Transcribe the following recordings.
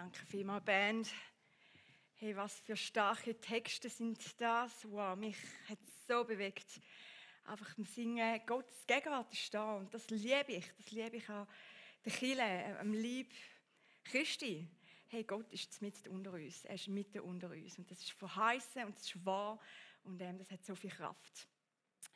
Danke vielmals, Band. Hey, was für starke Texte sind das? Wow, mich hat es so bewegt. Einfach im Singen, Gottes Gegenwart ist da und das liebe ich. Das liebe ich an der Kirche, am Lieb Christi. Hey, Gott ist mitten unter uns. Er ist mitten unter uns und das ist verheißen und das ist wahr und das hat so viel Kraft.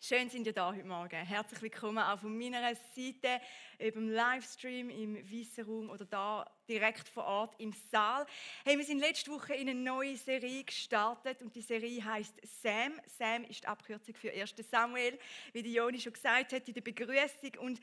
Schön sind ihr da heute Morgen. Herzlich willkommen auch von meiner Seite über dem Livestream im Weissen Raum oder da direkt vor Ort im Saal. Hey, wir sind letzte Woche in eine neue Serie gestartet und die Serie heißt Sam. Sam ist die Abkürzung für 1. Samuel, wie die Joni schon gesagt hat in der Begrüßung. Und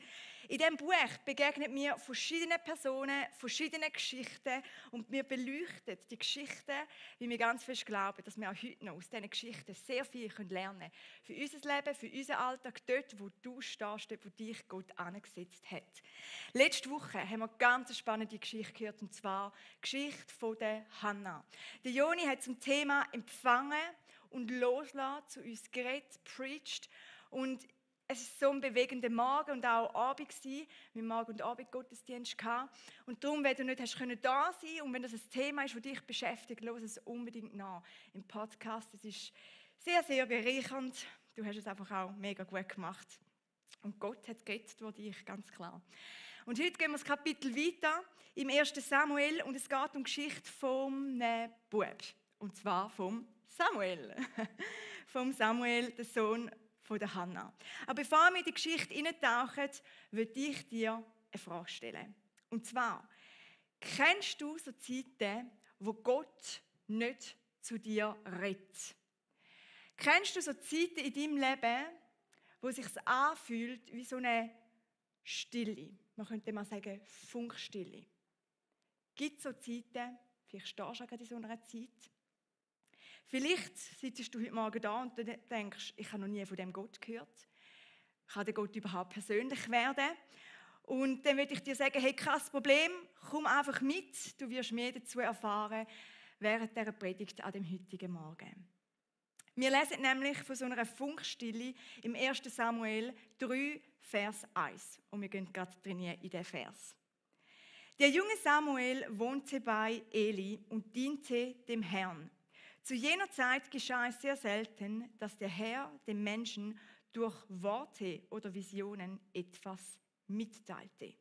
in diesem Buch begegnet mir verschiedene Personen, verschiedene Geschichten und wir beleuchten die Geschichten, wie wir ganz fest glauben, dass wir auch heute noch aus diesen Geschichten sehr viel lernen können. Für unser Leben, für unseren Alltag, dort, wo du stehst, dort, wo dich Gott angesetzt hat. Letzte Woche haben wir eine ganz spannende Geschichte gehört, und zwar die Geschichte von der Hannah. Der Joni hat zum Thema Empfangen und Loslassen zu uns geredet, preached, und es war so ein bewegender Morgen und auch Abend gewesen. Wir haben Morgen und Abend Gottesdienst gehabt. Und darum, wenn du nicht hast können da sein und wenn das ein Thema ist, das dich beschäftigt, los es unbedingt nach im Podcast. Es ist sehr, sehr bereichernd. Du hast es einfach auch mega gut gemacht. Und Gott hat gerettet durch dich, ganz klar. Und heute gehen wir das Kapitel weiter im 1. Samuel und es geht um die Geschichte vom Bub. Und zwar vom Samuel. Vom Samuel, der Sohn von der Hannah. Aber bevor wir in die Geschichte eintauchen, würde ich dir eine Frage stellen. Und zwar, kennst du so Zeiten, wo Gott nicht zu dir redet? Kennst du so Zeiten in deinem Leben, wo es sich anfühlt wie so eine Stille? Man könnte mal sagen, Funkstille. Gibt es so Zeiten, vielleicht stehst du gerade in so einer Zeit, vielleicht sitzt du heute Morgen da und denkst, ich habe noch nie von dem Gott gehört. Kann der Gott überhaupt persönlich werden? Und dann würde ich dir sagen, hey, kein Problem, komm einfach mit. Du wirst mehr dazu erfahren während dieser Predigt an dem heutigen Morgen. Wir lesen nämlich von so einer Funkstille im 1. Samuel 3, Vers 1. Und wir gehen gerade trainieren in diesen Vers. Der junge Samuel wohnte bei Eli und diente dem Herrn. Zu jener Zeit geschah es sehr selten, dass der Herr dem Menschen durch Worte oder Visionen etwas mitteilte.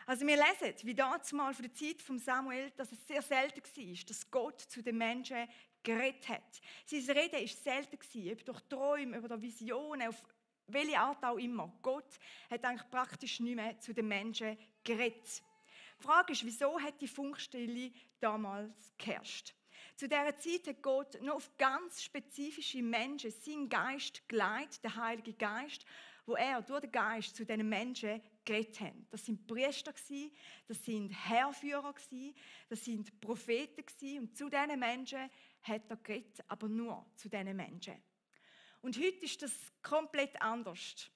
Also wir lesen, wie damals von der Zeit von Samuel, dass es sehr selten war, dass Gott zu den Menschen geredet hat. Sein Reden war selten, ob durch Träume, oder Visionen, auf welche Art auch immer. Gott hat eigentlich praktisch nicht mehr zu den Menschen geredet. Die Frage ist, wieso hat die Funkstille damals geherrscht? Zu dieser Zeit hat Gott nur auf ganz spezifische Menschen seinen Geist geleitet, den Heiligen Geist, wo er durch den Geist zu diesen Menschen geredet hat. Das sind Priester, das sind Heerführer, das sind Propheten und zu diesen Menschen hat er geredet, aber nur zu diesen Menschen. Und heute ist das komplett anders.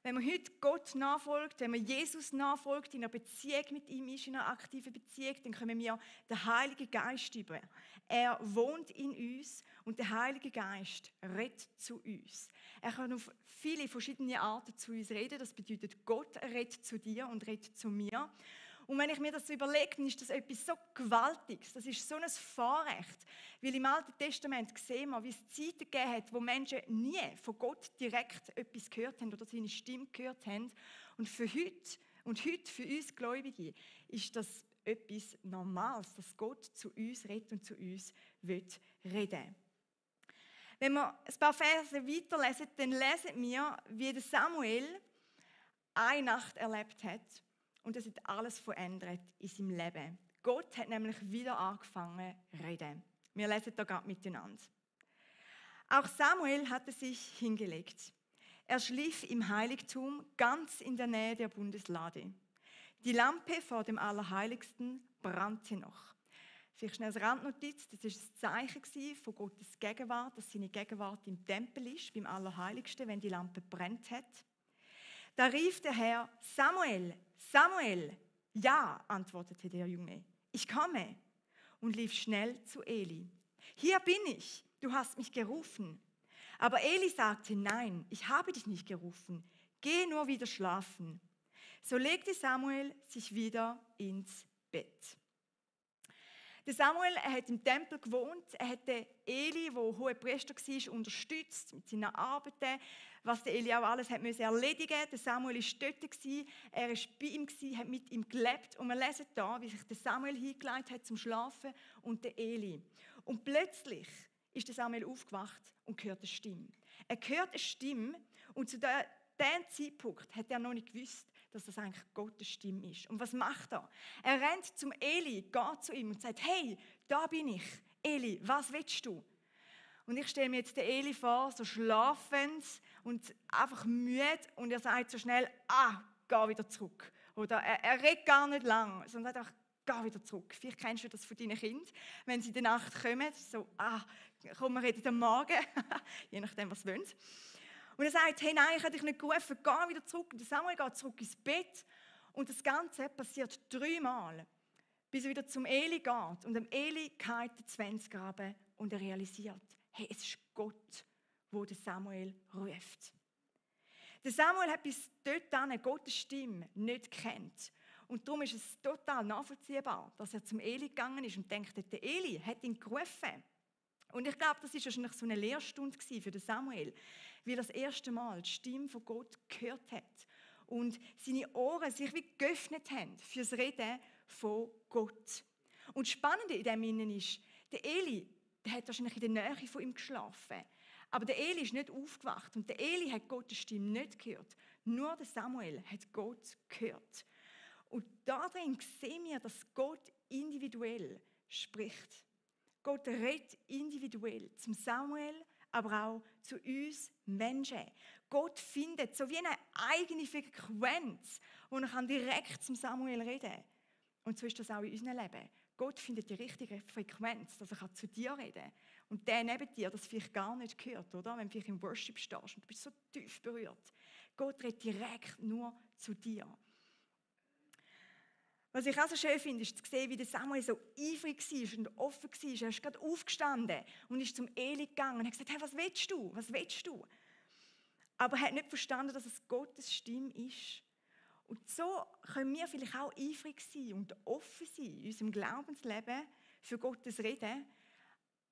Wenn man heute Gott nachfolgt, wenn man Jesus nachfolgt, in einer Beziehung mit ihm ist, in einer aktiven Beziehung, dann kommen wir den Heiligen Geist über. Er wohnt in uns und der Heilige Geist redet zu uns. Er kann auf viele verschiedene Arten zu uns reden. Das bedeutet, Gott redet zu dir und redet zu mir. Und wenn ich mir das so überlege, dann ist das etwas so Gewaltiges. Das ist so ein Vorrecht. Weil im Alten Testament sehen wir, wie es Zeiten gegeben hat, wo Menschen nie von Gott direkt etwas gehört haben oder seine Stimme gehört haben. Und heute für uns Gläubige ist das etwas Normales, dass Gott zu uns redet und zu uns reden will. Wenn wir ein paar Verse weiterlesen, dann lesen wir, wie der Samuel eine Nacht erlebt hat. Und das hat alles verändert in seinem Leben. Gott hat nämlich wieder angefangen zu reden. Wir lesen da gerade miteinander. Auch Samuel hatte sich hingelegt. Er schlief im Heiligtum ganz in der Nähe der Bundeslade. Die Lampe vor dem Allerheiligsten brannte noch. Vielleicht schnell als Randnotiz, das war ein Zeichen von Gottes Gegenwart, dass seine Gegenwart im Tempel ist, beim Allerheiligsten, wenn die Lampe brennt hat. Da rief der Herr, Samuel, Samuel. Ja, antwortete der Junge, ich komme, und lief schnell zu Eli. Hier bin ich, du hast mich gerufen. Aber Eli sagte, nein, ich habe dich nicht gerufen, geh nur wieder schlafen. So legte Samuel sich wieder ins Bett. Der Samuel, er hat im Tempel gewohnt, er hat den Eli, der Hohepriester war, unterstützt mit seinen Arbeiten, was der Eli auch alles hat erledigen musste. Der Samuel war dort, er war bei ihm, hat mit ihm gelebt. Und wir lesen hier, wie sich der Samuel hingelegt hat zum Schlafen und der Eli. Und plötzlich ist der Samuel aufgewacht und hört eine Stimme. Er hört eine Stimme und zu diesem Zeitpunkt hat er noch nicht gewusst, dass das eigentlich Gottes Stimme ist. Und was macht er? Er rennt zum Eli, geht zu ihm und sagt, hey, da bin ich. Eli, was willst du? Und ich stelle mir jetzt den Eli vor, so schlafend und einfach müde und er sagt so schnell, geh wieder zurück. Oder er redet gar nicht lang, sondern einfach, geh wieder zurück. Vielleicht kennst du das von deinen Kindern, wenn sie in der Nacht kommen, so, komm, wir reden am Morgen, je nachdem, was sie wollen. Und er sagt, hey, nein, ich habe dich nicht gerufen, geh wieder zurück. Und Samuel geht zurück ins Bett. Und das Ganze passiert 3 Mal, bis er wieder zum Eli geht. Und dem Eli geht der 20 runter und er realisiert, hey, es ist Gott, wo den Samuel ruft. Der Samuel hat bis dorthin Gottes Stimme nicht gekannt. Und darum ist es total nachvollziehbar, dass er zum Eli gegangen ist und denkt, der Eli hat ihn gerufen. Und ich glaube, das war wahrscheinlich so eine Lehrstunde für den Samuel, weil er das erste Mal die Stimme von Gott gehört hat und seine Ohren sich wie geöffnet haben für das Reden von Gott. Und das Spannende in dem Innen ist, der Eli, der hat wahrscheinlich in der Nähe von ihm geschlafen, aber der Eli ist nicht aufgewacht und der Eli hat Gottes Stimme nicht gehört. Nur der Samuel hat Gott gehört. Und darin sehen wir, dass Gott individuell spricht. Gott redet individuell zum Samuel, aber auch zu uns Menschen. Gott findet so wie eine eigene Frequenz, wo er direkt zum Samuel reden kann. Und so ist das auch in unserem Leben. Gott findet die richtige Frequenz, dass er zu dir reden kann. Und der neben dir, das vielleicht gar nicht gehört, oder? Wenn du vielleicht im Worship stehst und du bist so tief berührt. Gott redet direkt nur zu dir. Was ich auch so schön finde, ist zu sehen, wie der Samuel so eifrig war und offen war. Er ist gerade aufgestanden und ist zum Eli gegangen und hat gesagt, hey, was willst du? Was willst du? Aber er hat nicht verstanden, dass es Gottes Stimme ist. Und so können wir vielleicht auch eifrig sein und offen sein in unserem Glaubensleben für Gottes Reden.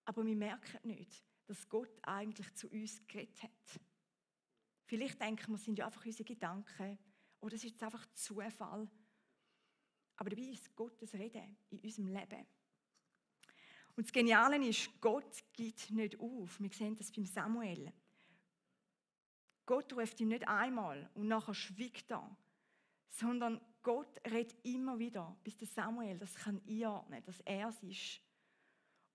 Aber wir merken nicht, dass Gott eigentlich zu uns geredet hat. Vielleicht denken wir, es sind ja einfach unsere Gedanken oder es ist jetzt einfach Zufall. Aber dabei ist Gottes Reden in unserem Leben. Und das Geniale ist, Gott gibt nicht auf. Wir sehen das beim Samuel. Gott ruft ihn nicht einmal und nachher schweigt er, sondern Gott redet immer wieder, bis der Samuel das kann einordnen, dass er es ist.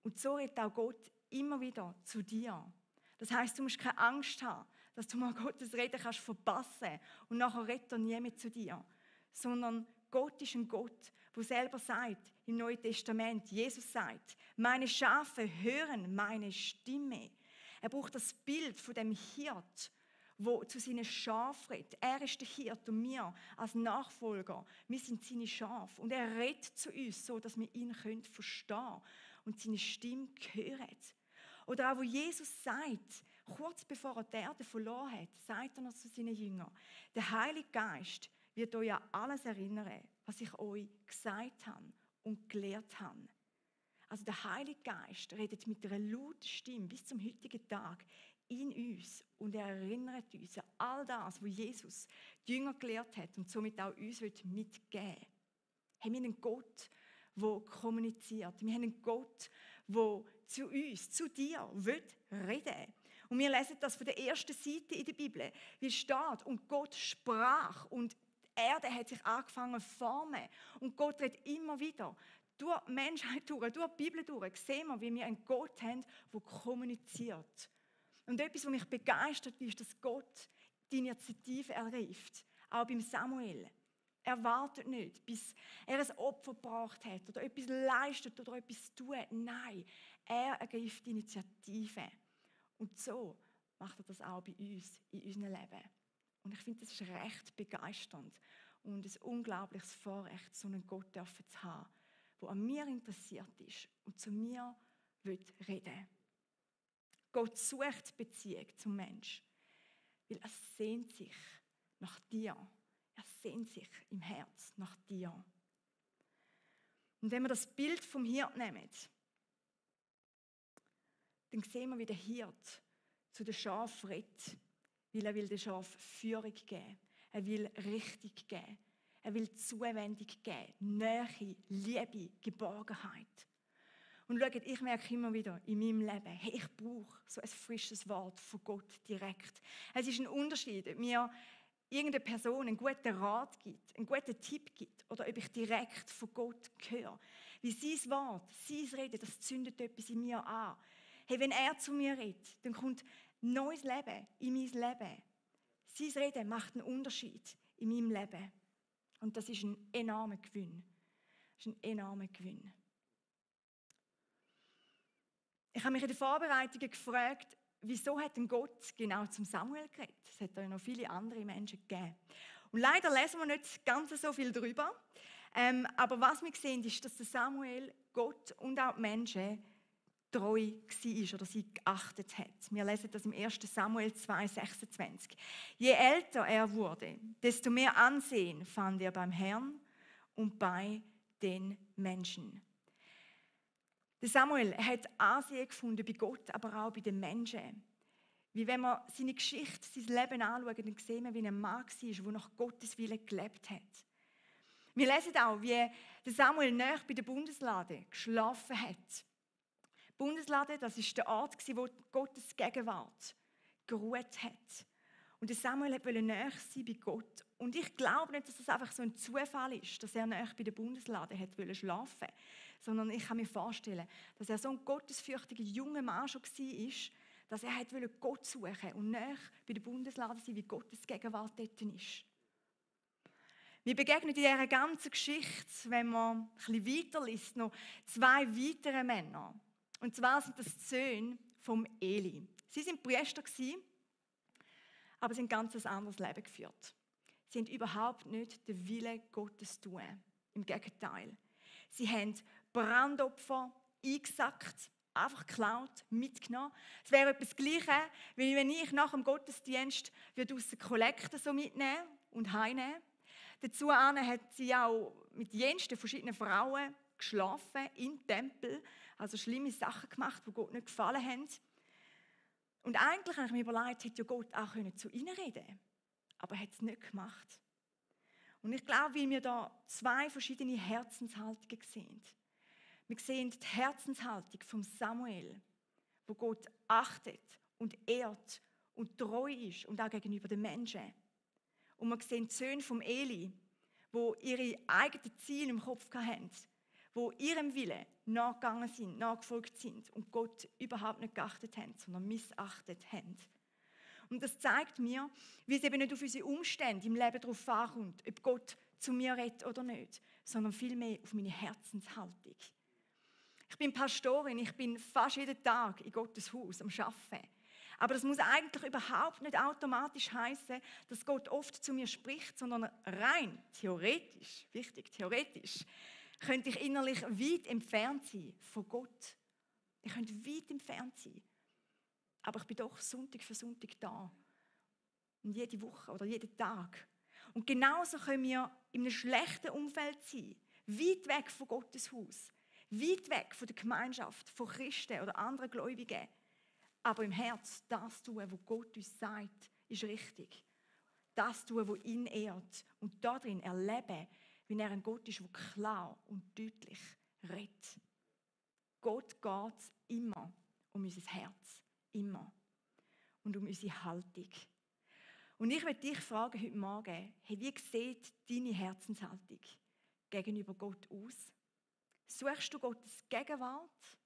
Und so redet auch Gott immer wieder zu dir. Das heisst, du musst keine Angst haben, dass du mal Gottes Reden kannst verpassen und nachher redet er nie mehr zu dir, sondern Gott ist ein Gott, der selber sagt, im Neuen Testament, Jesus sagt, meine Schafe hören meine Stimme. Er braucht das Bild von dem Hirt, wo zu seinen Schafen redet. Er ist der Hirt und wir als Nachfolger, wir sind seine Schafe. Und er redet zu uns, so dass wir ihn verstehen können und seine Stimme hören. Oder auch, wo Jesus sagt, kurz bevor er die Erde verloren hat, sagt er noch zu seinen Jüngern, der Heilige Geist wird euch an alles erinnern, was ich euch gesagt habe und gelehrt habe. Also der Heilige Geist redet mit einer lauten Stimme bis zum heutigen Tag in uns und er erinnert uns an all das, was Jesus die Jünger gelehrt hat und somit auch uns mitgeben will. Haben wir einen Gott, der kommuniziert. Wir haben einen Gott, der zu uns, zu dir reden will. Und wir lesen das von der ersten Seite in der Bibel, wie es steht. Und Gott sprach und die Erde hat sich angefangen zu formen. Und Gott redet immer wieder. Durch die Menschheit durch die Bibel durch, sehen wir, wie wir einen Gott haben, der kommuniziert. Und etwas, was mich begeistert, ist, dass Gott die Initiative ergreift. Auch beim Samuel. Er wartet nicht, bis er ein Opfer gebracht hat oder etwas leistet oder etwas tut. Nein, er ergreift die Initiative. Und so macht er das auch bei uns, in unserem Leben. Und ich finde, das ist recht begeisternd und ein unglaubliches Vorrecht, so einen Gott zu haben, der an mir interessiert ist und zu mir reden will. Gott sucht Beziehung zum Menschen, weil er sehnt sich nach dir. Er sehnt sich im Herz nach dir. Und wenn wir das Bild vom Hirt nehmen, dann sehen wir, wie der Hirt zu den Schafen redet, weil er will den Schafen Führung geben. Er will Richtung geben. Er will Zuwendung geben, Nähe, Liebe, Geborgenheit. Und schaut, ich merke immer wieder in meinem Leben, hey, ich brauche so ein frisches Wort von Gott direkt. Es ist ein Unterschied, ob mir irgendeine Person einen guten Rat gibt, einen guten Tipp gibt oder ob ich direkt von Gott höre. Wie sein Wort, sein Reden, das zündet etwas in mir an. Hey, wenn er zu mir redet, dann kommt neues Leben in mein Leben. Sein Reden macht einen Unterschied in meinem Leben. Und das ist ein enormer Gewinn. Das ist ein enormer Gewinn. Ich habe mich in den Vorbereitungen gefragt, wieso hat denn Gott genau zum Samuel geredet? Es hat ja noch viele andere Menschen gegeben. Und leider lesen wir nicht ganz so viel darüber. Aber was wir sehen, ist, dass der Samuel Gott und auch die Menschen treu war oder sie geachtet hat. Wir lesen das im 1. Samuel 2,26. Je älter er wurde, desto mehr Ansehen fand er beim Herrn und bei den Menschen. Der Samuel hat Ansehen gefunden bei Gott, aber auch bei den Menschen. Wie wenn wir seine Geschichte, sein Leben anschauen, dann sehen wir, wie ein Mann war, der nach Gottes Willen gelebt hat. Wir lesen auch, wie der Samuel nahe bei der Bundeslade geschlafen hat. Die Bundeslade, das war der Ort, wo Gottes Gegenwart geruht hat. Und der Samuel wollte nahe sein bei Gott. Und ich glaube nicht, dass das einfach so ein Zufall ist, dass er nahe bei der Bundeslade schlafen wollte, sondern ich kann mir vorstellen, dass er so ein gottesfürchtiger junger Mann schon war, dass er Gott suchen und nahe bei der Bundeslade sein, wie Gottes Gegenwart dort ist. Wir begegnen in dieser ganzen Geschichte, wenn man ein bisschen weiterliest, noch 2 weitere Männer. Und zwar sind das die Söhne vom Eli. Sie waren Priester, aber sie haben ein ganz anderes Leben geführt. Sie haben überhaupt nicht den Willen Gottes tun. Im Gegenteil. Sie haben Brandopfer eingesackt, einfach geklaut, mitgenommen. Es wäre etwas Gleiches, wie wenn ich nach dem Gottesdienst aus der Kollekte so mitnehmen und heimnehmen. Dazu hat sie auch mit jensten verschiedenen Frauen geschlafen im Tempel, also schlimme Sachen gemacht, die Gott nicht gefallen haben. Und eigentlich habe ich mir überlegt, hätte ja Gott auch zu ihnen reden können. Aber er hat es nicht gemacht. Und ich glaube, weil wir da 2 verschiedene Herzenshaltungen sehen. Wir sehen die Herzenshaltung von Samuel, wo Gott achtet und ehrt und treu ist und auch gegenüber den Menschen. Und wir sehen die Söhne von Eli, die ihre eigenen Ziele im Kopf hatten, die ihrem Willen nachgegangen sind, nachgefolgt sind und Gott überhaupt nicht geachtet haben, sondern missachtet haben. Und das zeigt mir, wie es eben nicht auf unsere Umstände im Leben darauf ankommt, ob Gott zu mir redet oder nicht, sondern vielmehr auf meine Herzenshaltung. Ich bin Pastorin, ich bin fast jeden Tag in Gottes Haus am Arbeiten. Aber das muss eigentlich überhaupt nicht automatisch heißen, dass Gott oft zu mir spricht, sondern rein theoretisch, wichtig, theoretisch, könnte ich innerlich weit entfernt sein von Gott. Ich könnte weit entfernt sein. Aber ich bin doch Sonntag für Sonntag da. Und jede Woche oder jeden Tag. Und genauso können wir in einem schlechten Umfeld sein. Weit weg von Gottes Haus. Weit weg von der Gemeinschaft, von Christen oder anderen Gläubigen. Aber im Herz das tun, was Gott uns sagt, ist richtig. Das tun, was ihn ehrt. Und darin erleben, wie er ein Gott ist, der klar und deutlich redet. Gott geht immer um unser Herz. Immer. Und um unsere Haltung. Und ich möchte dich fragen heute Morgen, hey, wie sieht deine Herzenshaltung gegenüber Gott aus? Suchst du Gottes Gegenwart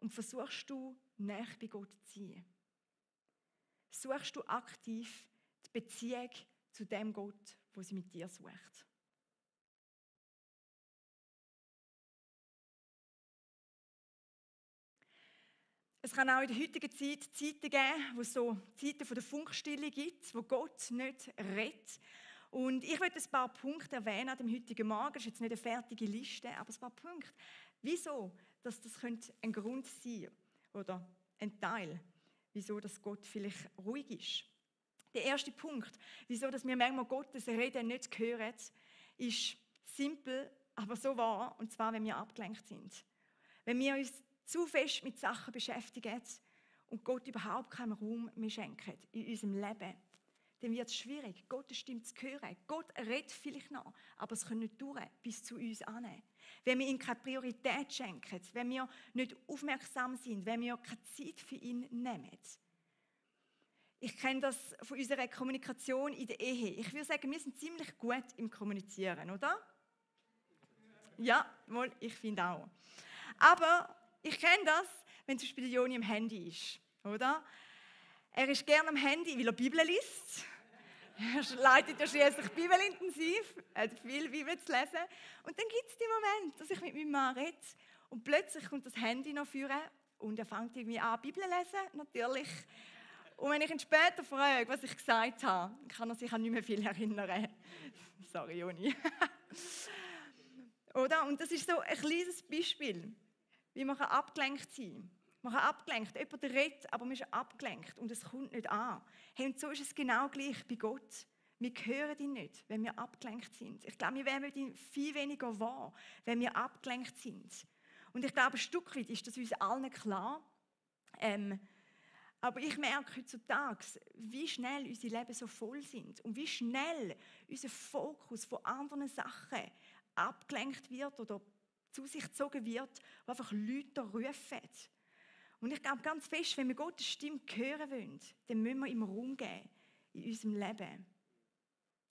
und versuchst du, näher bei Gott zu sein? Suchst du aktiv die Beziehung zu dem Gott, wo sie mit dir sucht? Es kann auch in der heutigen Zeit Zeiten geben, wo es so Zeiten von der Funkstille gibt, wo Gott nicht redet. Und ich möchte ein paar Punkte erwähnen an dem heutigen Morgen. Das ist jetzt nicht eine fertige Liste, aber ein paar Punkte. Wieso, dass das ein Grund sein oder ein Teil, wieso dass Gott vielleicht ruhig ist. Der erste Punkt, wieso dass wir manchmal Gottes Reden nicht hören, ist simpel, aber so wahr, und zwar, wenn wir abgelenkt sind. Wenn wir uns zu fest mit Sachen beschäftigen und Gott überhaupt keinen Raum mehr schenken in unserem Leben, dann wird es schwierig, Gottes Stimme zu hören. Gott redet vielleicht noch, aber es kommt nicht durch bis zu uns an. Wenn wir ihm keine Priorität schenken, wenn wir nicht aufmerksam sind, wenn wir keine Zeit für ihn nehmen. Ich kenne das von unserer Kommunikation in der Ehe. Ich würde sagen, wir sind ziemlich gut im Kommunizieren, oder? Ja, wohl, ich finde auch. Aber ich kenne das, wenn zum Beispiel Joni am Handy ist, oder? Er ist gerne am Handy, weil er Bibel liest. Er leitet ja schließlich bibelintensiv, er hat viel Bibel zu lesen. Und dann gibt es den Moment, dass ich mit meinem Mann rede und plötzlich kommt das Handy noch führen und er fängt irgendwie an, Bibel zu lesen, natürlich. Und wenn ich ihn später frage, was ich gesagt habe, kann er sich an nicht mehr viel erinnern. Sorry, Joni. Oder? Und das ist so ein kleines Beispiel, wie man abgelenkt sein kann. Man kann abgelenkt, jemand redet, aber man ist abgelenkt und es kommt nicht an. Hey, und so ist es genau gleich bei Gott. Wir hören ihn nicht, wenn wir abgelenkt sind. Ich glaube, wir werden ihn viel weniger wahr, wenn wir abgelenkt sind. Und ich glaube, ein Stück weit ist das uns allen klar. Aber ich merke heutzutage, wie schnell unsere Leben so voll sind und wie schnell unser Fokus von anderen Sachen abgelenkt wird oder zu sich gezogen wird, wo einfach Leute rufen. Und ich glaube ganz fest, wenn wir Gottes Stimme hören wollen, dann müssen wir ihm Raum geben in unserem Leben.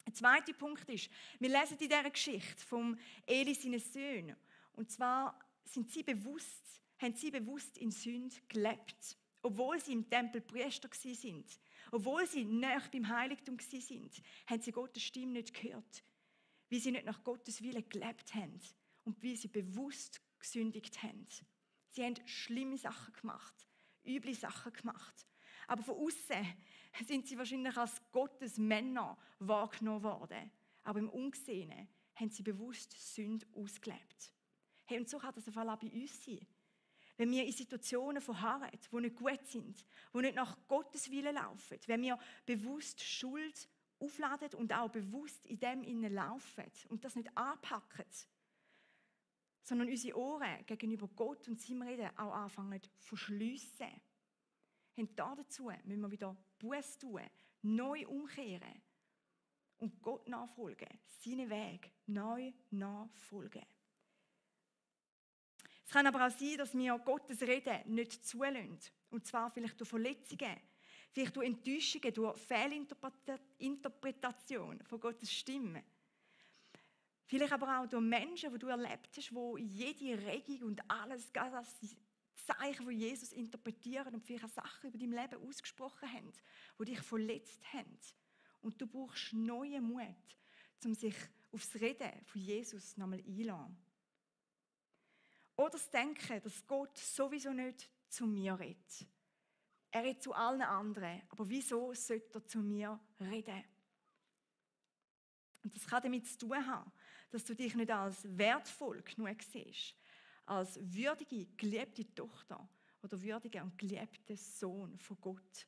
Ein zweiter Punkt ist, wir lesen in dieser Geschichte von Eli seinen Söhnen. Und zwar haben sie bewusst in Sünde gelebt. Obwohl sie im Tempel Priester waren, obwohl sie nahe beim Heiligtum waren, haben sie Gottes Stimme nicht gehört. Wie sie nicht nach Gottes Willen gelebt haben und wie sie bewusst gesündigt haben. Sie haben schlimme Sachen gemacht, üble Sachen gemacht. Aber von außen sind sie wahrscheinlich als Gottes Männer wahrgenommen worden. Aber im Ungesehenen haben sie bewusst Sünde ausgelebt. Hey, und so kann das auf einmal auch bei uns sein. Wenn wir in Situationen verharren, die nicht gut sind, die nicht nach Gottes Willen laufen, wenn wir bewusst Schuld aufladen und auch bewusst in dem innen laufen und das nicht anpacken, sondern unsere Ohren gegenüber Gott und seinem Reden auch anfangen zu verschliessen. Und dazu müssen wir wieder Buße tun, neu umkehren und Gott nachfolgen, seinen Weg neu nachfolgen. Es kann aber auch sein, dass wir Gottes Reden nicht zulassen. Und zwar vielleicht durch Verletzungen, vielleicht durch Enttäuschungen, durch Fehlinterpretation von Gottes Stimme. Vielleicht aber auch durch Menschen, die du erlebt hast, die jede Regung und alles, das Zeichen von Jesus interpretieren und vielleicht auch Sachen über dein Leben ausgesprochen haben, die dich verletzt haben. Und du brauchst neuen Mut, um sich aufs Reden von Jesus nochmal einzulassen. Oder das Denken, dass Gott sowieso nicht zu mir redet. Er redet zu allen anderen, aber wieso sollte er zu mir reden? Und das kann damit zu tun haben, dass du dich nicht als wertvoll genug siehst, als würdige, geliebte Tochter oder würdiger und geliebter Sohn von Gott.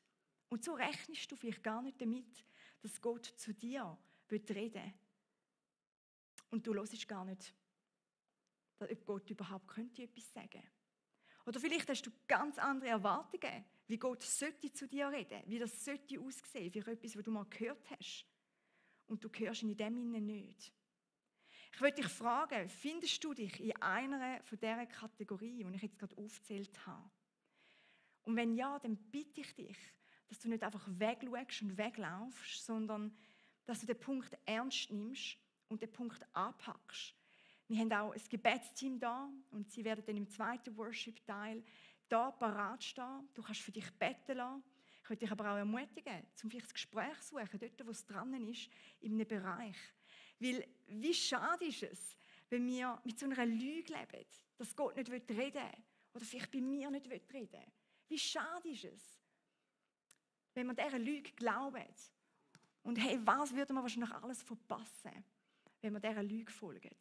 Und so rechnest du vielleicht gar nicht damit, dass Gott zu dir reden will. Und du hörst gar nicht, ob Gott überhaupt könnte etwas sagen. Oder vielleicht hast du ganz andere Erwartungen, wie Gott sollte zu dir reden, wie das sollte aussehen, für etwas, was du mal gehört hast. Und du hörst ihn in dem Sinne nicht. Ich möchte dich fragen, findest du dich in einer von dieser Kategorien, die ich jetzt gerade aufgezählt habe? Und wenn ja, dann bitte ich dich, dass du nicht einfach wegschaust und weglaufst, sondern dass du den Punkt ernst nimmst und den Punkt anpackst. Wir haben auch ein Gebetsteam da und sie werden dann im zweiten Worship-Teil da parat stehen. Du kannst für dich beten lassen. Ich möchte dich aber auch ermutigen, zum vielleicht das Gespräch suchen, dort, wo es dran ist, in einem Bereich. Weil, wie schade ist es, wenn wir mit so einer Lüge leben, dass Gott nicht reden will oder vielleicht bei mir nicht reden will. Wie schade ist es, wenn wir dieser Lüge glauben. Und hey, was würde man wahrscheinlich alles verpassen, wenn wir dieser Lüge folgen?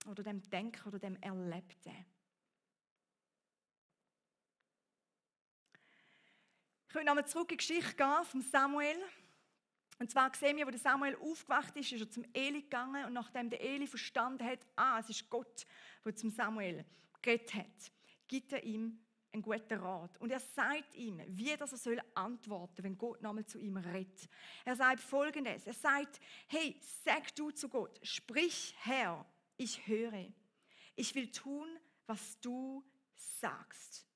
Oder dem Denken oder dem Erlebten. Ich will nochmal zurück in die Geschichte gehen von Samuel. Und zwar sehen wir, wo der Samuel aufgewacht ist er zum Eli gegangen und nachdem der Eli verstanden hat, es ist Gott, der zum Samuel geredet hat, gibt er ihm einen guten Rat. Und er sagt ihm, wie das er soll antworten, wenn Gott nochmal zu ihm redet. Er sagt Folgendes, er sagt, hey, sag du zu Gott, sprich Herr, ich höre. Ich will tun, was du sagst.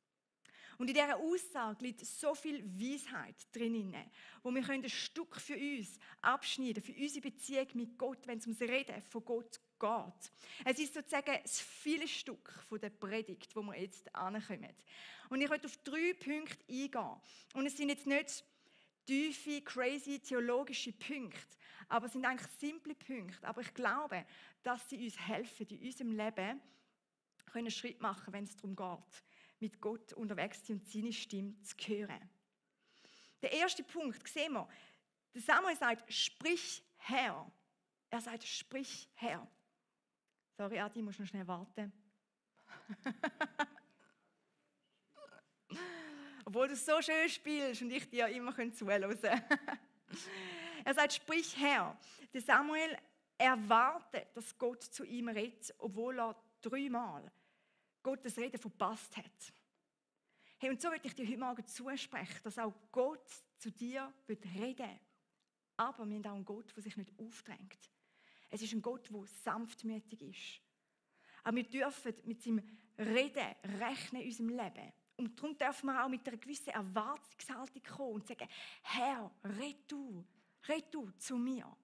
Und in dieser Aussage liegt so viel Weisheit drin, wo wir ein Stück für uns abschneiden, für unsere Beziehung mit Gott, wenn es ums Reden von Gott geht. Es ist sozusagen das viele Stück von der Predigt, wo wir jetzt ankommen. Und ich möchte auf 3 Punkte eingehen. Und es sind jetzt nicht tiefe, crazy, theologische Punkte, aber es sind eigentlich simple Punkte. Aber ich glaube, dass sie uns helfen, in unserem Leben einen Schritt machen, wenn es darum geht, mit Gott unterwegs zu sein und seine Stimme zu hören. Der erste Punkt, sehen wir, der Samuel sagt, sprich Herr. Er sagt, sprich Herr. Sorry, Adi, musst noch schnell warten. Obwohl du so schön spielst und ich dir immer zuhören kann. Er sagt, sprich Herr. Der Samuel erwartet, dass Gott zu ihm redet, obwohl er 3-mal Gottes Reden verpasst hat. Hey, und so möchte ich dir heute Morgen zusprechen, dass auch Gott zu dir reden will. Aber wir haben auch einen Gott, der sich nicht aufdrängt. Es ist ein Gott, der sanftmütig ist. Aber wir dürfen mit seinem Reden rechnen in unserem Leben. Und darum dürfen wir auch mit einer gewissen Erwartungshaltung kommen und sagen, Herr, red du zu mir.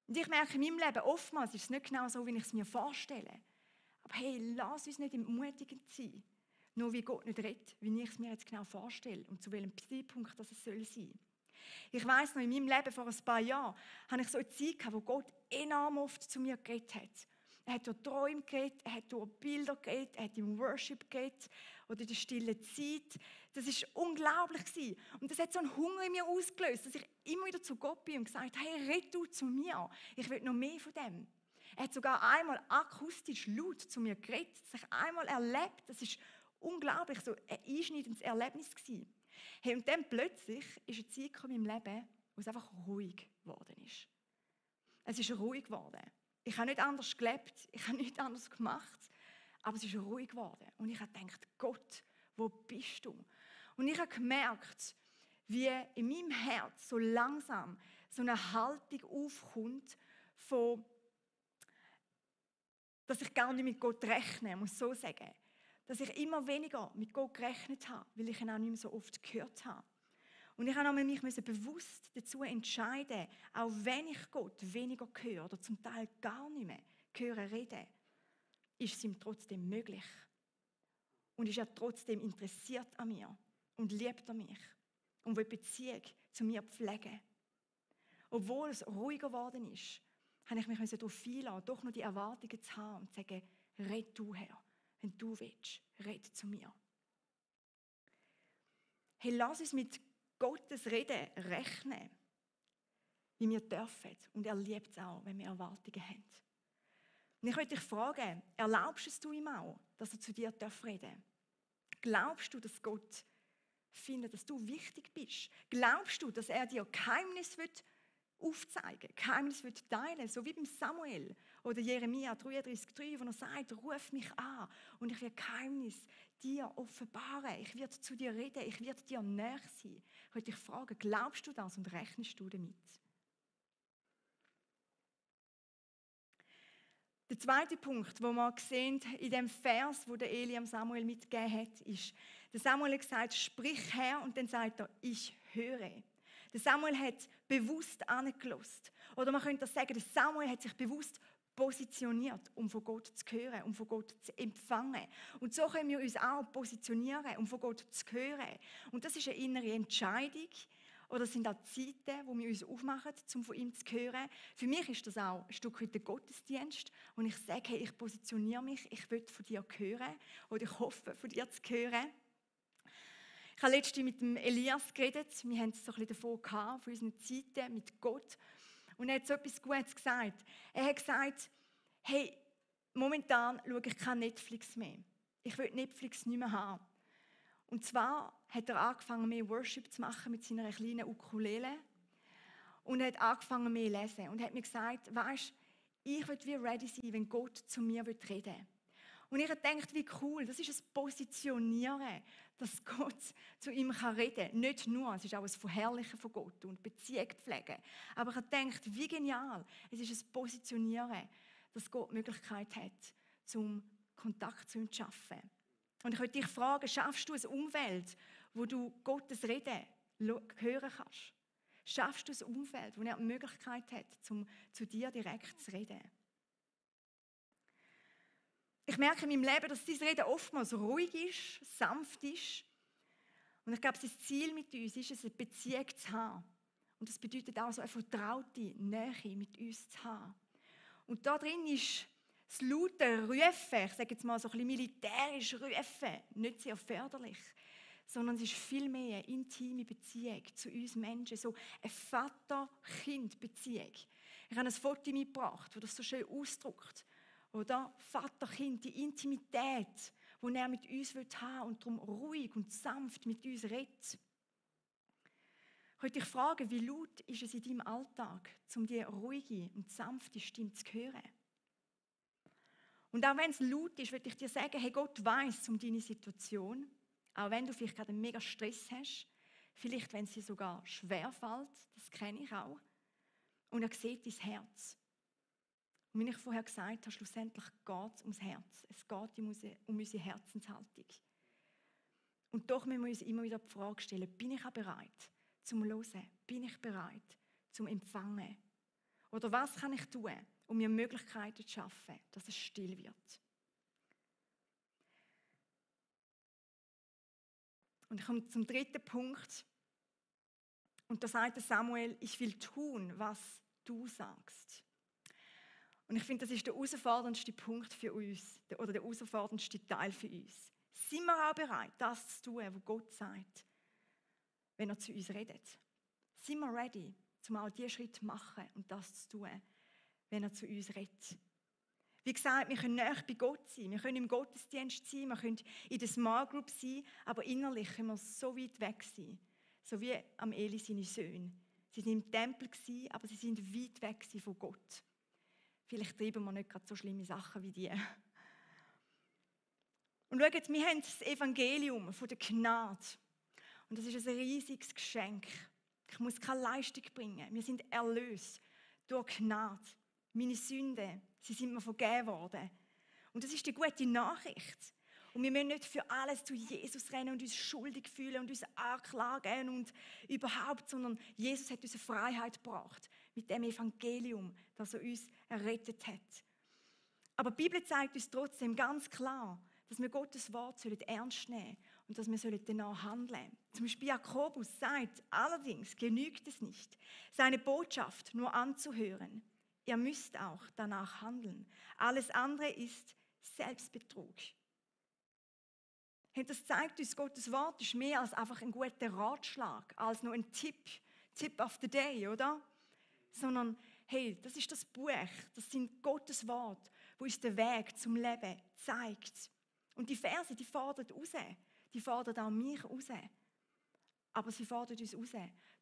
Und ich merke in meinem Leben, oftmals ist es nicht genau so, wie ich es mir vorstelle. Aber hey, lass uns nicht entmutigend sein, nur wie Gott nicht redet, wie ich es mir jetzt genau vorstelle und zu welchem Zeitpunkt das es sein soll. Ich weiss noch, in meinem Leben vor ein paar Jahren hatte ich so eine Zeit gehabt, wo Gott enorm oft zu mir geredet hat. Er hat durch Träume geredet, er hat durch Bilder geredet, er hat im Worship geredet oder in der stillen Zeit. Das war unglaublich gewesen. Und das hat so einen Hunger in mir ausgelöst, dass ich immer wieder zu Gott bin und gesagt habe, hey, red du zu mir. Ich will noch mehr von dem. Er hat sogar einmal akustisch laut zu mir geredet, das ich einmal erlebt. Das war unglaublich, so ein einschneidendes Erlebnis gewesen. Hey, und dann plötzlich ist eine Zeit gekommen in meinem Leben, wo es einfach ruhig geworden ist. Es ist ruhig geworden. Ich habe nicht anders gelebt, ich habe nichts anderes gemacht, aber es ist ruhig geworden. Und ich habe gedacht, Gott, wo bist du? Und ich habe gemerkt, wie in meinem Herz so langsam so eine Haltung aufkommt, von, dass ich gar nicht mit Gott rechne, muss so sagen. Dass ich immer weniger mit Gott gerechnet habe, weil ich ihn auch nicht mehr so oft gehört habe. Und ich musste mich bewusst dazu entscheiden, auch wenn ich Gott weniger höre oder zum Teil gar nicht mehr höre reden, ist es ihm trotzdem möglich. Und ist er trotzdem interessiert an mir und liebt er mich und will Beziehung zu mir pflegen. Obwohl es ruhiger geworden ist, habe ich mich darauf einlassen, doch noch die Erwartungen zu haben und zu sagen, red du, Herr, wenn du willst, red zu mir. Hey, lass uns mit Gottes Reden rechnen, wie wir dürfen. Und er liebt es auch, wenn wir Erwartungen haben. Und ich möchte dich fragen, erlaubst du ihm auch, dass er zu dir reden darf? Glaubst du, dass Gott findet, dass du wichtig bist? Glaubst du, dass er dir Geheimnis aufzeigen, Geheimnis teilen, so wie beim Samuel oder Jeremia 33,3, wo er sagt, ruf mich an und ich werde Geheimnis dir offenbaren, ich werde zu dir reden, ich werde dir näher sein. Ich möchte dich fragen, glaubst du das und rechnest du damit? Der zweite Punkt, den wir sehen in dem Vers, wo der Eli am Samuel mitgegeben hat, ist, der Samuel hat gesagt, sprich Herr, und dann sagt er, ich höre. Der Samuel hat bewusst angehört. Oder man könnte sagen, der Samuel hat sich bewusst positioniert, um von Gott zu hören, um von Gott zu empfangen. Und so können wir uns auch positionieren, um von Gott zu hören. Und das ist eine innere Entscheidung. Oder es sind auch Zeiten, wo wir uns aufmachen, um von ihm zu hören. Für mich ist das auch ein Stück weit der Gottesdienst. Und ich sage, hey, ich positioniere mich, ich will von dir hören. Oder ich hoffe, von dir zu hören. Ich habe letztens mit dem Elias geredet. Wir haben es so ein bisschen davon gehabt, von unseren Zeiten mit Gott. Und er hat so etwas Gutes gesagt. Er hat gesagt, hey, momentan schaue ich kein Netflix mehr. Ich will Netflix nicht mehr haben. Und zwar hat er angefangen, mehr Worship zu machen mit seiner kleinen Ukulele. und hat angefangen, mehr zu lesen und hat mir gesagt, weisst, ich will wie ready sein, wenn Gott zu mir reden will. Und ich habe gedacht, wie cool, das ist ein Positionieren, dass Gott zu ihm reden kann. Nicht nur, es ist auch ein Verherrlichen von Gott und Beziehung pflegen. Aber ich habe gedacht, wie genial, es ist ein Positionieren, dass Gott die Möglichkeit hat, zum Kontakt zu ihm zu schaffen. Und ich möchte dich fragen, schaffst du ein Umfeld, wo du Gottes Reden hören kannst? Schaffst du ein Umfeld, wo er die Möglichkeit hat, zu dir direkt zu reden? Ich merke in meinem Leben, dass dieses Reden oftmals ruhig ist, sanft ist. Und ich glaube, das Ziel mit uns ist es, eine Beziehung zu haben. Und das bedeutet auch so eine vertraute Nähe mit uns zu haben. Und da drin ist das laute Rufen, ich sage jetzt mal so ein bisschen militärisch Rufen, nicht sehr förderlich, sondern es ist vielmehr eine intime Beziehung zu uns Menschen, so eine Vater-Kind-Beziehung. Ich habe ein Foto mitgebracht, das das so schön ausdrückt. Oder Vater-Kind, die Intimität, die er mit uns haben will und darum ruhig und sanft mit uns redet. Ich möchte dich fragen, wie laut ist es in deinem Alltag, um die ruhige und sanfte Stimme zu hören? Und auch wenn es laut ist, möchte ich dir sagen, hey, Gott weiss um deine Situation, auch wenn du vielleicht gerade einen mega Stress hast, vielleicht wenn es dir sogar schwerfällt, das kenne ich auch, und er sieht dein Herz. Und wie ich vorher gesagt habe, schlussendlich geht es ums Herz. Es geht um unsere Herzenshaltung. Und doch müssen wir uns immer wieder die Frage stellen, bin ich auch bereit zum Hören? Bin ich bereit zum Empfangen? Oder was kann ich tun, um mir Möglichkeiten zu schaffen, dass es still wird? Und ich komme zum dritten Punkt. Und da sagt Samuel, ich will tun, was du sagst. Und ich finde, das ist der herausforderndste Punkt für uns, oder der herausforderndste Teil für uns. Sind wir auch bereit, das zu tun, was Gott sagt, wenn er zu uns redet? Sind wir ready, um auch diesen Schritt zu machen und das zu tun, wenn er zu uns redet? Wie gesagt, wir können näher bei Gott sein, wir können im Gottesdienst sein, wir können in der Small Group sein, aber innerlich können wir so weit weg sein, so wie am Eli seine Söhne. Sie waren im Tempel, aber sie sind weit weg von Gott. Vielleicht treiben wir nicht gerade so schlimme Sachen wie die. Und schaut, wir haben das Evangelium von der Gnade. Und das ist ein riesiges Geschenk. Ich muss keine Leistung bringen. Wir sind erlöst durch Gnade. Meine Sünden, sie sind mir vergeben worden. Und das ist die gute Nachricht. Und wir müssen nicht für alles zu Jesus rennen und uns schuldig fühlen und uns anklagen und überhaupt, sondern Jesus hat uns eine Freiheit gebracht mit dem Evangelium, das er uns errettet hat. Aber die Bibel zeigt uns trotzdem ganz klar, dass wir Gottes Wort ernst nehmen sollen und dass wir danach handeln sollen. Zum Beispiel Jakobus sagt, allerdings genügt es nicht, seine Botschaft nur anzuhören. Ihr müsst auch danach handeln. Alles andere ist Selbstbetrug. Das zeigt uns, Gottes Wort ist mehr als einfach ein guter Ratschlag, als nur ein Tipp of the day, oder? Sondern, hey, das ist das Buch, das sind Gottes Wort, wo uns den Weg zum Leben zeigt. Und die Verse, die fordern raus, die fordern auch mich raus. Aber sie fordern uns raus,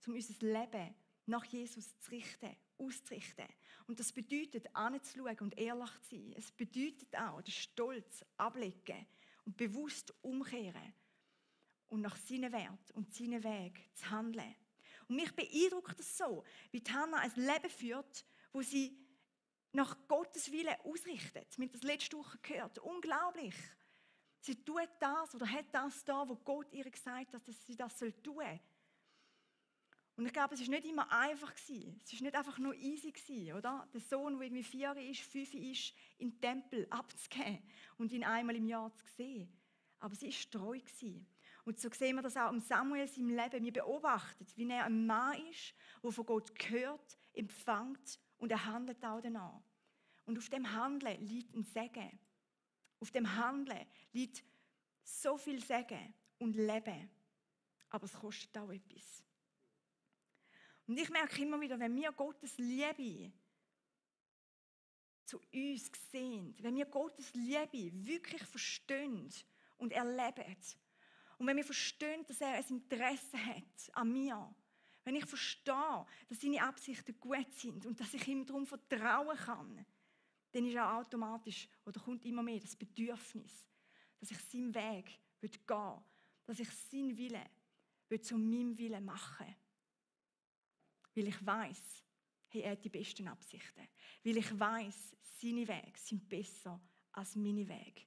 um unser Leben nach Jesus zu richten, auszurichten. Und das bedeutet, anzuschauen und ehrlich zu sein. Es bedeutet auch, den Stolz ablegen und bewusst umkehren und nach seinen Werten und seinen Weg zu handeln. Und mich beeindruckt das so, wie Hannah ein Leben führt, wo sie nach Gottes Willen ausrichtet. Wir haben das letzte Woche gehört. Unglaublich. Sie tut das oder hat das da, wo Gott ihr gesagt hat, dass sie das tun soll. Und ich glaube, es war nicht immer einfach. Es war nicht einfach nur easy, oder? Der Sohn, der irgendwie 4 ist, 5 ist, in den Tempel abzugeben und ihn einmal im Jahr zu sehen. Aber sie war treu. Und so sehen wir das auch im Samuel in seinem Leben. Wir beobachten, wie er ein Mann ist, der von Gott hört, empfängt und er handelt auch danach. Und auf dem Handeln liegt ein Segen. Auf dem Handeln liegt so viel Segen und Leben. Aber es kostet auch etwas. Und ich merke immer wieder, wenn wir Gottes Liebe zu uns sehen, wenn wir Gottes Liebe wirklich verstehen und erleben, und wenn wir verstehen, dass er ein Interesse hat an mir, wenn ich verstehe, dass seine Absichten gut sind und dass ich ihm darum vertrauen kann, dann ist auch automatisch oder kommt immer mehr das Bedürfnis, dass ich seinen Weg gehen will, dass ich seinen Willen zu meinem Willen machen. Weil ich weiss, hey, er hat die besten Absichten. Weil ich weiss, seine Wege sind besser als meine Wege.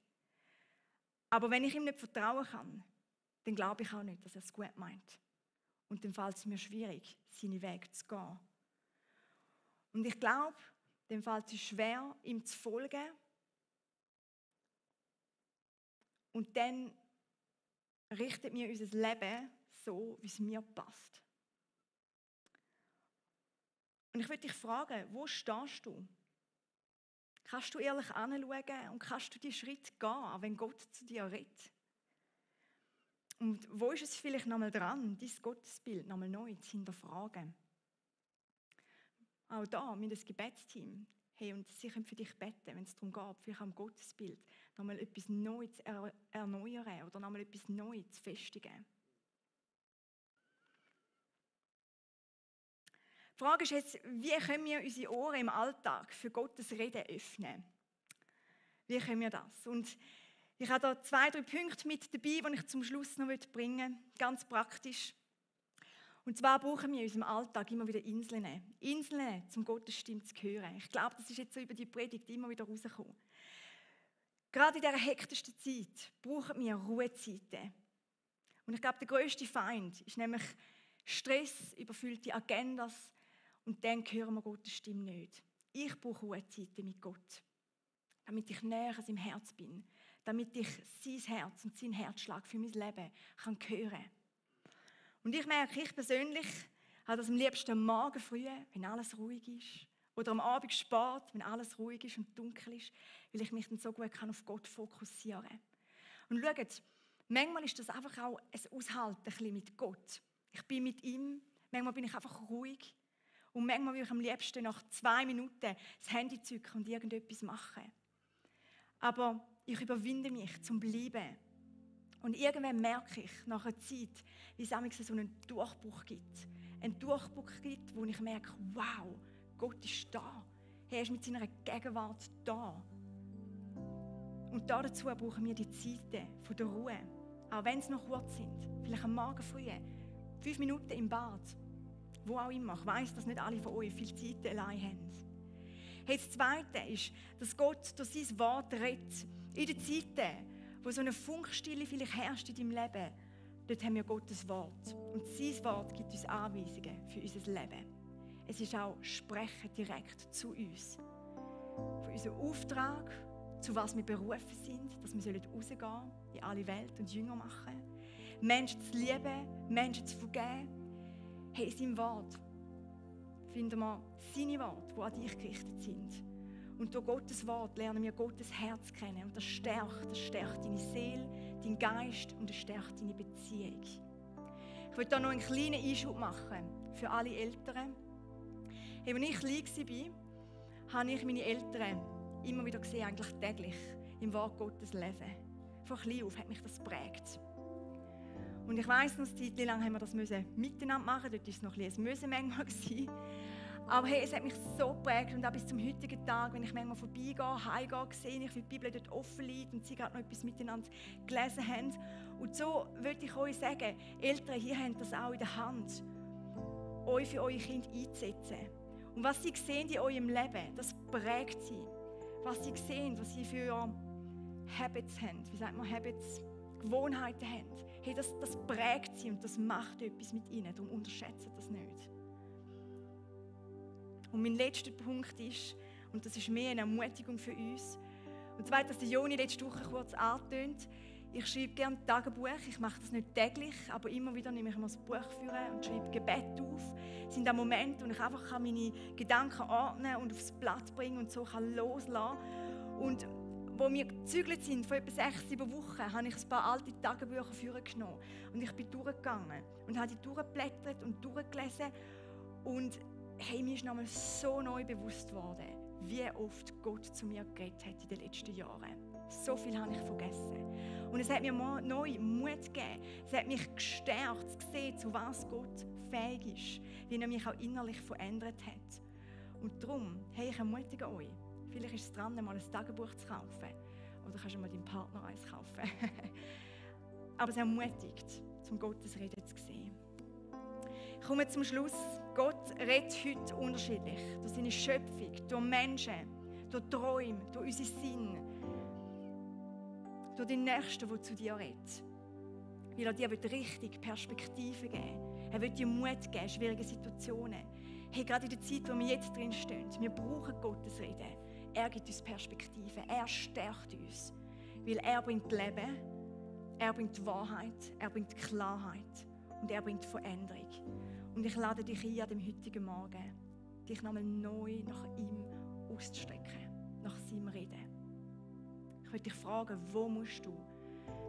Aber wenn ich ihm nicht vertrauen kann, dann glaube ich auch nicht, dass er es gut meint. Und dann fällt es mir schwierig, seine Wege zu gehen. Und ich glaube, dann fällt es schwer, ihm zu folgen. Und dann richtet mir unser Leben so, wie es mir passt. Und ich würde dich fragen, wo stehst du? Kannst du ehrlich hinschauen und kannst du die Schritte gehen, wenn Gott zu dir redet? Und wo ist es vielleicht nochmal dran, dein Gottesbild nochmal neu zu hinterfragen? Auch da mit einem Gebetsteam. Hey, und sie können für dich beten, wenn es darum geht, vielleicht am Gottesbild nochmal etwas Neues zu erneuern oder nochmal etwas Neues zu festigen. Die Frage ist jetzt, wie können wir unsere Ohren im Alltag für Gottes Reden öffnen? Wie können wir das? Und ich habe da 2, 3 Punkte mit dabei, die ich zum Schluss noch bringen möchte, ganz praktisch. Und zwar brauchen wir in unserem Alltag immer wieder Inseln. Inseln, um Gottes Stimme zu hören. Ich glaube, das ist jetzt so über die Predigt immer wieder rausgekommen. Gerade in dieser hektischsten Zeit brauchen wir Ruhezeiten. Und ich glaube, der grösste Feind ist nämlich Stress, überfüllte Agendas und dann hören wir Gottes Stimme nicht. Ich brauche Ruhezeiten mit Gott, damit ich näher an seinem Herz bin, damit ich sein Herz und sein Herzschlag für mein Leben kann hören. Und ich merke, ich persönlich habe das am liebsten am Morgen früh, wenn alles ruhig ist, oder am Abend spät, wenn alles ruhig ist und dunkel ist, weil ich mich dann so gut auf Gott fokussieren kann. Und schaut, manchmal ist das einfach auch ein Aushalten mit Gott. Ich bin mit ihm, manchmal bin ich einfach ruhig und manchmal will ich am liebsten nach 2 Minuten das Handy zücken und irgendetwas machen. Aber ich überwinde mich zum Bleiben. Und irgendwann merke ich nach einer Zeit, wie es manchmal so einen Durchbruch gibt. Einen Durchbruch gibt, wo ich merke, wow, Gott ist da. Er ist mit seiner Gegenwart da. Und dazu brauchen wir die Zeiten der Ruhe. Auch wenn es noch kurz sind. Vielleicht am Morgen früh. 5 Minuten im Bad. Wo auch immer. Ich weiss, dass nicht alle von euch viel Zeit allein haben. Hey, das Zweite ist, dass Gott durch sein Wort redet. In den Zeiten, wo so eine Funkstille vielleicht herrscht in deinem Leben, dort haben wir Gottes Wort. Und sein Wort gibt uns Anweisungen für unser Leben. Es ist auch Sprechen direkt zu uns. Für unseren Auftrag, zu was wir berufen sind, dass wir rausgehen in alle Welt und Jünger machen. Menschen zu lieben, Menschen zu vergeben. Hey, in seinem Wort finden wir seine Worte, die an dich gerichtet sind. Und durch Gottes Wort lernen wir Gottes Herz kennen. Und das stärkt deine Seele, deinen Geist und das stärkt deine Beziehung. Ich will da noch einen kleinen Einschub machen für alle Eltern. Hey, als ich klein war, habe ich meine Eltern immer wieder gesehen, eigentlich täglich im Wort Gottes lesen. Von klein auf hat mich das geprägt. Und ich weiss noch, eine Zeit lang haben wir das miteinander machen. Dort war es noch ein bisschen manchmal. Aber hey, es hat mich so geprägt und auch bis zum heutigen Tag, wenn ich manchmal vorbeigehe, heimgehe, sehe ich, wie die Bibel dort offen liegt und sie gerade noch etwas miteinander gelesen haben. Und so würde ich euch sagen, Eltern, hier haben das auch in der Hand, euch für eure Kinder einzusetzen. Und was sie sehen in eurem Leben, das prägt sie. Was sie sehen, was sie für Habits haben, wie sagt man Habits, Gewohnheiten haben. Hey, das prägt sie und das macht etwas mit ihnen, darum unterschätzt das nicht. Und mein letzter Punkt ist, und das ist mehr eine Ermutigung für uns, und zwar, dass der Joni letzte Woche kurz angetönt, ich schreibe gerne Tagebuch, ich mache das nicht täglich, aber immer wieder nehme ich mir das Buch vor und schreibe Gebet auf. Es sind auch Momente, wo ich einfach meine Gedanken ordnen und aufs Blatt bringen und so loslassen kann. Und wo wir gezügelt sind, vor etwa 6, 7 Wochen, habe ich ein paar alte Tagebücher vorgenommen. Und ich bin durchgegangen und habe die durchgeblättert und durchgelesen. Und hey, mir ist nochmal so neu bewusst geworden, wie oft Gott zu mir geredet hat in den letzten Jahren. So viel habe ich vergessen. Und es hat mir neu Mut gegeben. Es hat mich gestärkt, zu sehen, zu was Gott fähig ist, wie er mich auch innerlich verändert hat. Und darum, hey, ich ermutige euch, vielleicht ist es dran, mal ein Tagebuch zu kaufen. Oder kannst du mal deinem Partner eins kaufen. Aber es ermutigt, zum Gottes Reden zu sehen. Ich komme zum Schluss. Gott redet heute unterschiedlich. Durch seine Schöpfung, durch Menschen, durch Träume, durch unseren Sinn, durch die Nächsten, die zu dir reden. Weil er dir richtig Perspektive geben will. Er will dir Mut geben, schwierige Situationen. Hey, gerade in der Zeit, wo wir jetzt drin stehen, wir brauchen Gottes Reden. Er gibt uns Perspektive, er stärkt uns. Weil er bringt Leben, er bringt Wahrheit, er bringt Klarheit und er bringt Veränderung. Und ich lade dich ein, an dem heutigen Morgen, dich nochmal neu nach ihm auszustrecken, nach seinem Reden. Ich möchte dich fragen, wo musst du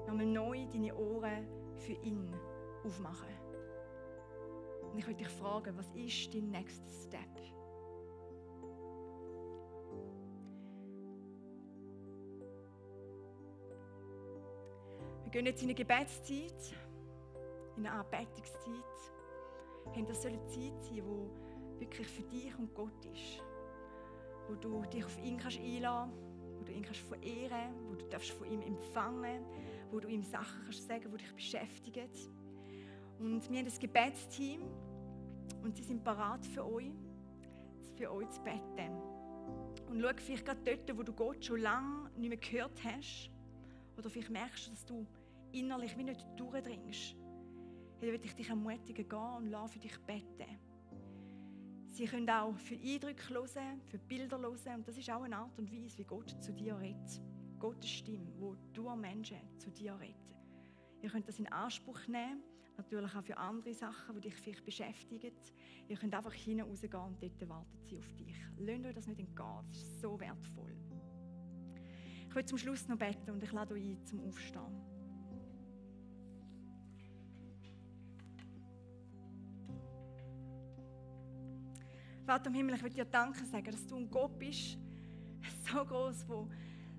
nochmal neu deine Ohren für ihn aufmachen? Und ich möchte dich fragen, was ist dein nächster Step? Wir gehen jetzt in eine Gebetszeit, in eine Anbetungszeit. Das soll eine Zeit sein, die wirklich für dich und Gott ist. Wo du dich auf ihn einlassen kannst, wo du ihn verehren kannst, wo du von ihm empfangen darfst, wo du ihm Sachen sagen kannst, die dich beschäftigen. Und wir haben ein Gebetsteam und sie sind bereit für euch zu beten. Und schau vielleicht gerade dort, wo du Gott schon lange nicht mehr gehört hast, oder vielleicht merkst du, dass du innerlich wie nicht durchdringst. Dann will ich dich ermutigen, geh und lass für dich beten. Sie können auch für Eindrücke hören, für Bilder hören. Und das ist auch eine Art und Weise, wie Gott zu dir redet. Gottes Stimme, die durch Menschen zu dir redet. Ihr könnt das in Anspruch nehmen, natürlich auch für andere Sachen, die dich vielleicht beschäftigen. Ihr könnt einfach hinausgehen und dort wartet sie auf dich. Lasst euch das nicht entgehen, das ist so wertvoll. Ich will zum Schluss noch beten und ich lade euch ein zum Aufstehen. Vater im Himmel, ich will dir Danke sagen, dass du ein Gott bist, so groß, der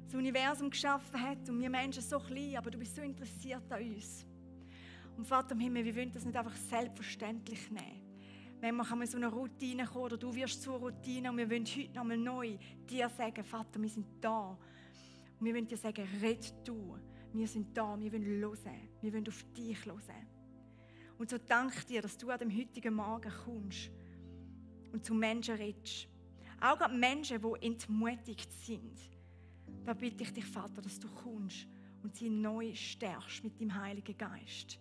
das Universum geschaffen hat und wir Menschen so klein, aber du bist so interessiert an uns. Und Vater im Himmel, wir wollen das nicht einfach selbstverständlich nehmen. Manchmal kann man so eine Routine kommen oder du wirst zur Routine und wir wollen heute nochmal neu dir sagen, Vater, wir sind da. Und wir wollen dir sagen, red du. Wir sind da, wir wollen hören, wir wollen auf dich hören. Und so danke dir, dass du an dem heutigen Morgen kommst und zu Menschen redest. Auch an Menschen, die entmutigt sind. Da bitte ich dich, Vater, dass du kommst und sie neu stärkst mit deinem Heiligen Geist.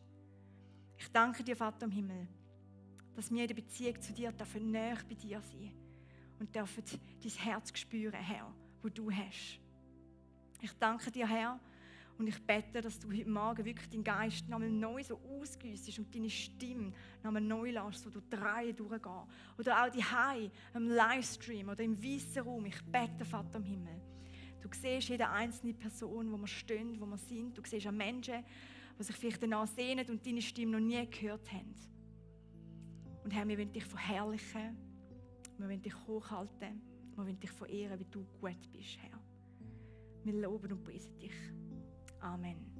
Ich danke dir, Vater im Himmel, dass wir in der Beziehung zu dir näher bei dir sein und dürfen dein Herz spüren, Herr, wo du hast. Ich danke dir, Herr, und ich bete, dass du heute Morgen wirklich deinen Geist nochmal neu so ausgüssest und deine Stimme nochmal neu lässt, so durch die Reihe durchgehen. Oder auch die Hause, im Livestream oder im weißen Raum. Ich bete, Vater im Himmel. Du siehst jede einzelne Person, wo wir stehen, wo wir sind. Du siehst auch Menschen, die sich vielleicht danach sehnen und deine Stimme noch nie gehört haben. Und Herr, wir wollen dich verherrlichen, wir wollen dich hochhalten, wir wollen dich verehren, wie du gut bist, Herr. Wir loben und preisen dich. Amen.